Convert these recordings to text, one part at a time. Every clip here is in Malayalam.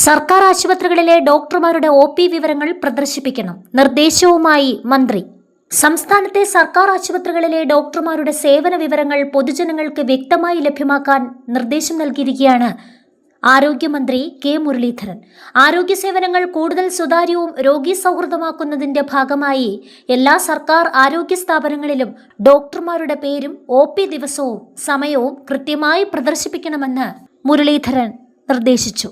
സർക്കാർ ആശുപത്രികളിലെ ഡോക്ടർമാരുടെ ഒ.പി. വിവരങ്ങൾ പ്രദർശിപ്പിക്കണം. നിർദ്ദേശവുമായി മന്ത്രി. സംസ്ഥാനത്തെ സർക്കാർ ആശുപത്രികളിലെ ഡോക്ടർമാരുടെ സേവന വിവരങ്ങൾ പൊതുജനങ്ങൾക്ക് വ്യക്തമായി ലഭ്യമാക്കാൻ നിർദ്ദേശം നൽകിയിരിക്കുകയാണ് ആരോഗ്യമന്ത്രി കെ മുരളീധരൻ. ആരോഗ്യ സേവനങ്ങൾ കൂടുതൽ സുതാര്യവും രോഗി സൗഹൃദമാക്കുന്നതിന്റെ ഭാഗമായി എല്ലാ സർക്കാർ ആരോഗ്യ സ്ഥാപനങ്ങളിലും ഡോക്ടർമാരുടെ പേരും ഒ.പി. ദിവസവും സമയവും കൃത്യമായി പ്രദർശിപ്പിക്കണമെന്ന് മുരളീധരൻ നിർദ്ദേശിച്ചു.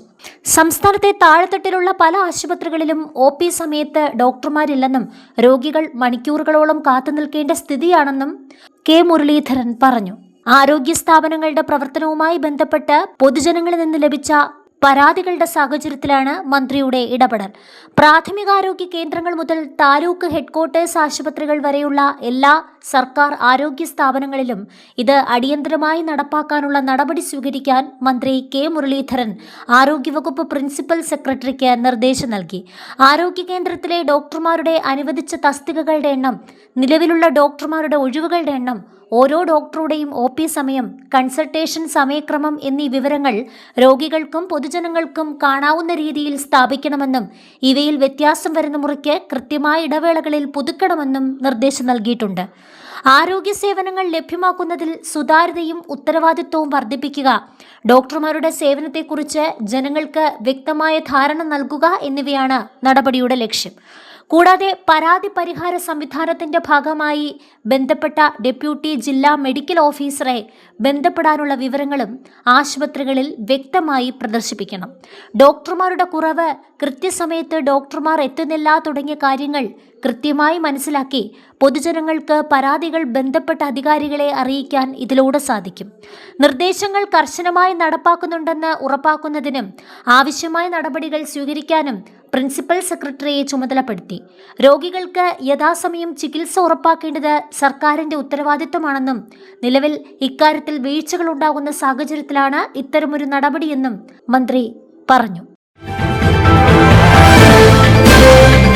സംസ്ഥാനത്തെ താഴെത്തട്ടിലുള്ള പല ആശുപത്രികളിലും ഒ.പി. സമയത്ത് ഡോക്ടർമാരില്ലെന്നും രോഗികൾ മണിക്കൂറുകളോളം കാത്തുനിൽക്കേണ്ട സ്ഥിതിയാണെന്നും കെ മുരളീധരൻ പറഞ്ഞു. ആരോഗ്യ സ്ഥാപനങ്ങളുടെ പ്രവർത്തനവുമായി ബന്ധപ്പെട്ട് പൊതുജനങ്ങളിൽ നിന്ന് ലഭിച്ച പരാതികളുടെ സാഹചര്യത്തിലാണ് മന്ത്രിയുടെ ഇടപെടൽ. പ്രാഥമികാരോഗ്യ കേന്ദ്രങ്ങൾ മുതൽ താലൂക്ക് ഹെഡ്ക്വാർട്ടേഴ്സ് ആശുപത്രികൾ വരെയുള്ള എല്ലാ സർക്കാർ ആരോഗ്യ സ്ഥാപനങ്ങളിലും ഇത് അടിയന്തരമായി നടപ്പാക്കാനുള്ള നടപടി സ്വീകരിക്കാൻ മന്ത്രി കെ മുരളീധരൻ ആരോഗ്യവകുപ്പ് പ്രിൻസിപ്പൽ സെക്രട്ടറിക്ക് നിർദ്ദേശം നൽകി. ആരോഗ്യ കേന്ദ്രത്തിലെ ഡോക്ടർമാരുടെ അനുവദിച്ച തസ്തികകളുടെ എണ്ണം, നിലവിലുള്ള ഡോക്ടർമാരുടെ ഒഴിവുകളുടെ എണ്ണം, ഓരോ ഡോക്ടറുടെയും ഒ.പി. സമയം, കൺസൾട്ടേഷൻ സമയക്രമം എന്നീ വിവരങ്ങൾ രോഗികൾക്കും പൊതുജനങ്ങൾക്കും കാണാവുന്ന രീതിയിൽ സ്ഥാപിക്കണമെന്നും ഇവയിൽ വ്യത്യാസം വരുന്ന മുറയ്ക്ക് കൃത്യമായ ഇടവേളകളിൽ പുതുക്കണമെന്നും നിർദ്ദേശം നൽകിയിട്ടുണ്ട്. ആരോഗ്യ സേവനങ്ങൾ ലഭ്യമാക്കുന്നതിൽ സുതാര്യതയും ഉത്തരവാദിത്വവും വർദ്ധിപ്പിക്കുക, ഡോക്ടർമാരുടെ സേവനത്തെക്കുറിച്ച് ജനങ്ങൾക്ക് വ്യക്തമായ ധാരണ നൽകുക എന്നിവയാണ് നടപടിയുടെ ലക്ഷ്യം. കൂടാതെ പരാതി പരിഹാര സംവിധാനത്തിന്റെ ഭാഗമായി ബന്ധപ്പെട്ട ഡെപ്യൂട്ടി ജില്ലാ മെഡിക്കൽ ഓഫീസറെ ബന്ധപ്പെടാനുള്ള വിവരങ്ങളും ആശുപത്രികളിൽ വ്യക്തമായി പ്രദർശിപ്പിക്കണം. ഡോക്ടർമാരുടെ കുറവ്, കൃത്യസമയത്ത് ഡോക്ടർമാർ എത്തുന്നില്ല തുടങ്ങിയ കാര്യങ്ങൾ കൃത്യമായി മനസ്സിലാക്കി പൊതുജനങ്ങൾക്ക് പരാതികൾ ബന്ധപ്പെട്ട അധികാരികളെ അറിയിക്കാൻ ഇതിലൂടെ സാധിക്കും. നിർദ്ദേശങ്ങൾ കർശനമായി നടപ്പാക്കുന്നുണ്ടെന്ന് ഉറപ്പാക്കുന്നതിനും ആവശ്യമായ നടപടികൾ സ്വീകരിക്കാനും പ്രിൻസിപ്പൽ സെക്രട്ടറിയെ ചുമതലപ്പെടുത്തി. രോഗികൾക്ക് യഥാസമയം ചികിത്സ ഉറപ്പാക്കേണ്ടത് സർക്കാരിന്റെ ഉത്തരവാദിത്തമാണെന്നും നിലവിൽ ഇക്കാര്യത്തിൽ വീഴ്ചകൾ ഉണ്ടാകുന്ന സാഹചര്യത്തിലാണ് ഇത്തരമൊരു നടപടിയെന്നും മന്ത്രി പറഞ്ഞു.